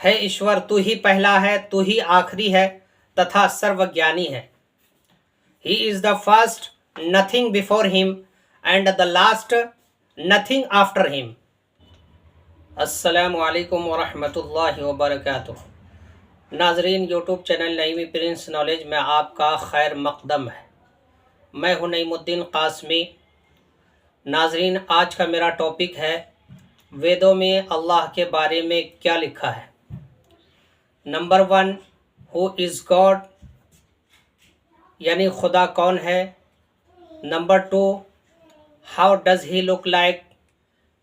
है ईश्वर, तू ही पहला है, तू ही आखिरी है तथा सर्वज्ञानी है। He is the first, nothing before him, and the last, nothing after him. अस्सलामु अलैकुम वरहमतुल्लाहि वबरकातुह। नाजरीन, YouTube channel Naimi Prince knowledge में आपका खैर मकदम है। मैं हूं नईमुद्दीन कासमी। नाजरीन, आज का मेरा टॉपिक है वेदों में अल्लाह के बारे में क्या लिखा है। नंबर 1, हु इज़ गॉड, यानी खुदा कौन है। Number 2, how does he look like,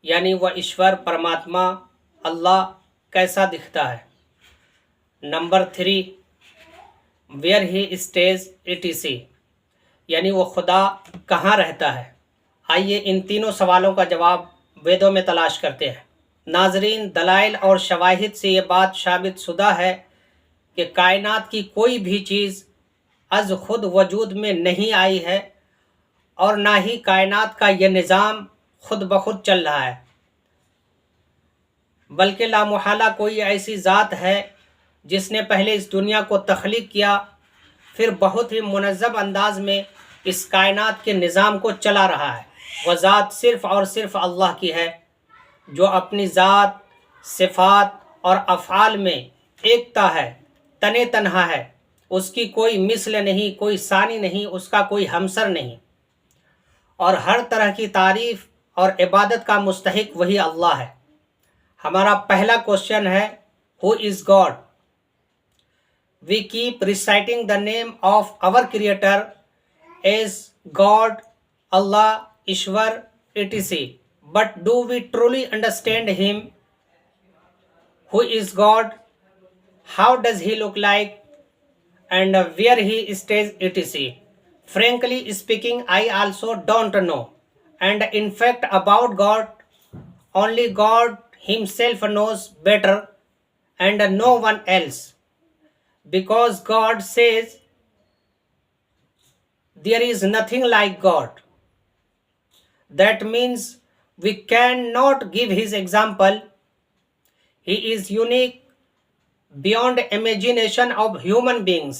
यानी वह ईश्वर परमात्मा अल्लाह कैसा दिखता है। Number 3, where he stays etc, यानी वो खुदा कहाँ रहता है। आइए इन तीनों सवालों का जवाब वेदों में तलाश करते हैं। नाजरीन, दलाइल और शवाहिद से ये बात साबित शुदा है कि कायनात की कोई भी चीज़ अज खुद वजूद में नहीं आई है और ना ही कायनात का यह निज़ाम खुद ब खुद चल रहा है, बल्कि लामुहाला कोई ऐसी ज़ात है जिसने पहले इस दुनिया को तख्लीक किया, फिर बहुत ही मुनज़्ज़म अंदाज में इस कायनात के निज़ाम को चला रहा है। वह ज़ात सिर्फ़ और सिर्फ अल्लाह की है, जो अपनी ज़ात, सिफ़ात और अफ़आल में एकता है, तने तन्हा है। उसकी कोई मिस्ल नहीं, कोई सानी नहीं, उसका कोई हमसर नहीं, और हर तरह की तारीफ़ और इबादत का मुस्तहिक वही अल्लाह है। हमारा पहला क्वेश्चन है, who is God. We keep reciting the name of our creator as God, Allah, Ishwar etc, but do we truly understand him? Who is God, how does he look like, and where he stays etc. Frankly speaking, I also don't know, and in fact about God, only God himself knows better and no one else, because God says there is nothing like God. That means we cannot give his example. He is unique beyond imagination of human beings.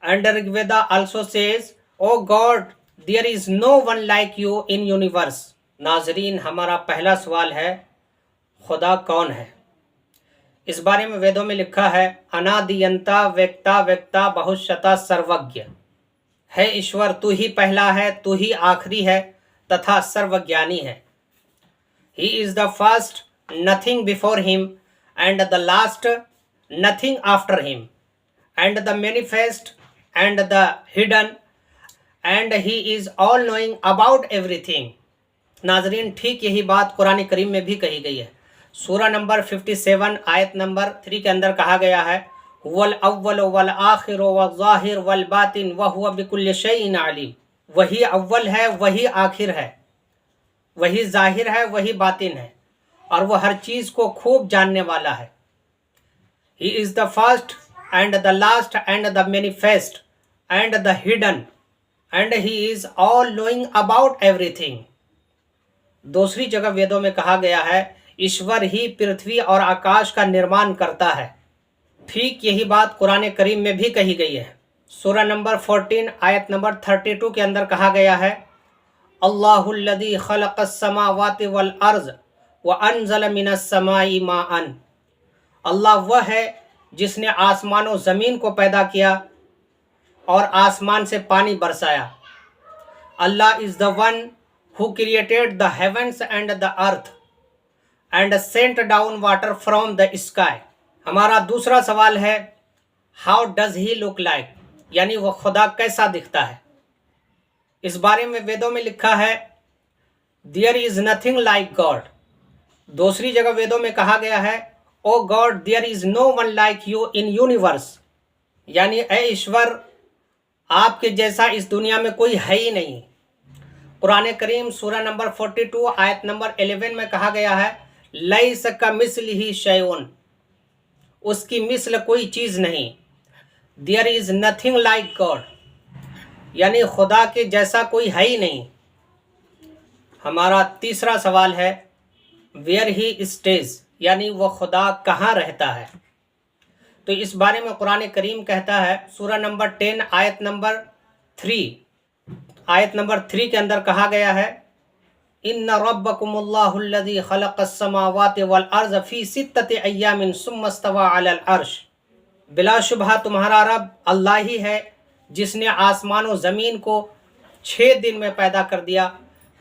And Rig Veda also says, "O God, there is no one like you in universe." नाजरीन, हमारा पहला सवाल है, खुदा कौन है। इस बारे में वेदों में लिखा है, अनादियंता व्यक्ता व्यक्ता बहुशता सर्वज्ञ। है ईश्वर, तू ही पहला है, तू ही आखिरी है तथा सर्वज्ञानी है। He is the first, nothing before him, and the last, nothing after him, and the manifest and the hidden, and he is all knowing about everything. नाजरीन, ठीक यही बात कुरान करीम में भी कही गई है। सूरा नंबर 57 आयत नंबर 3 के अंदर कहा गया है, वल अव्वल वल आखिर वल ज़ाहिर वल बातिन व हुवा बिकुल्लि शैइन अलीम। वही अव्वल है, वही आखिर है, वही ज़ाहिर है, वही बातिन है, और वह हर चीज़ को खूब जानने वाला है। He is the first and the last and the manifest and the hidden, and he is all knowing about everything. दूसरी जगह वेदों में कहा गया है, ईश्वर ही पृथ्वी और आकाश का निर्माण करता है। ठीक यही बात कुरान करीम में भी कही गई है। सूरा नंबर 14 आयत नंबर 32 के अंदर कहा गया है, अल्लाहुल्लज़ी खलक़स समावाति वल अर्ज़ व अनज़ल मिनस समाई माअन। अल्लाह वह है जिसने आसमान और ज़मीन को पैदा किया और आसमान से पानी बरसाया। अल्लाह is the one who created the heavens and the earth and sent down water from the sky. हमारा दूसरा सवाल है, how does he look like, यानी वह खुदा कैसा दिखता है। इस बारे में वेदों में लिखा है, there is nothing like God. दूसरी जगह वेदों में कहा गया है, O God, there is no one like you in universe, यानी ए ईश्वर, आपके जैसा इस दुनिया में कोई है ही नहीं। कुरान करीम सूरा नंबर 42 आयत नंबर 11 में कहा गया है, लैस कमिस्लिही शैउन, उसकी मिस्ल कोई चीज़ नहीं। There is nothing like God, यानी खुदा के जैसा कोई है ही नहीं। हमारा तीसरा सवाल है, वेयर ही स्टेज, यानी वो खुदा कहाँ रहता है। तो इस बारे में कुरान करीम कहता है, सूरह नंबर 10 आयत नंबर 3 के अंदर कहा गया है, इन्ना रब्बकुमुल्लाहुल्लज़ी खलक़स्समावाति वल अर्ज़ फ़ी सित्तति अय्यामिन सुम्मा इस्तवा अलल अर्श। बिलाशुबहा तुम्हारा रब अल्लाह ही है जिसने आसमान और ज़मीन को 6 दिन में पैदा कर दिया,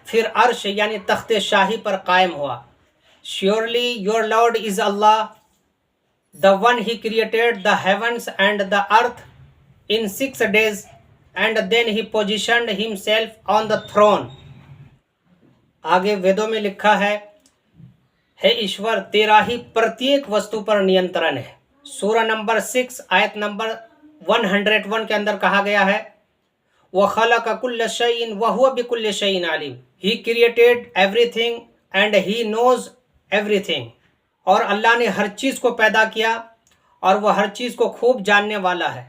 फिर अर्श यानी तख्ते शाही पर कायम हुआ। श्योरली योर लॉर्ड इज़ अल्लाह, the one he created the heavens and the earth in 6 days and then he positioned himself on the throne. आगे वेदों में लिखा है, हे ईश्वर तेरा ही प्रत्येक वस्तु पर नियंत्रण है। सूरह नंबर 6 आयत नंबर 101 के अंदर कहा गया है, व खलक़ कुल्ल शैइन व हुवा बिकुल्लि शैइन अलीम। He created everything and he knows everything. और अल्लाह ने हर चीज़ को पैदा किया और वह हर चीज़ को खूब जानने वाला है।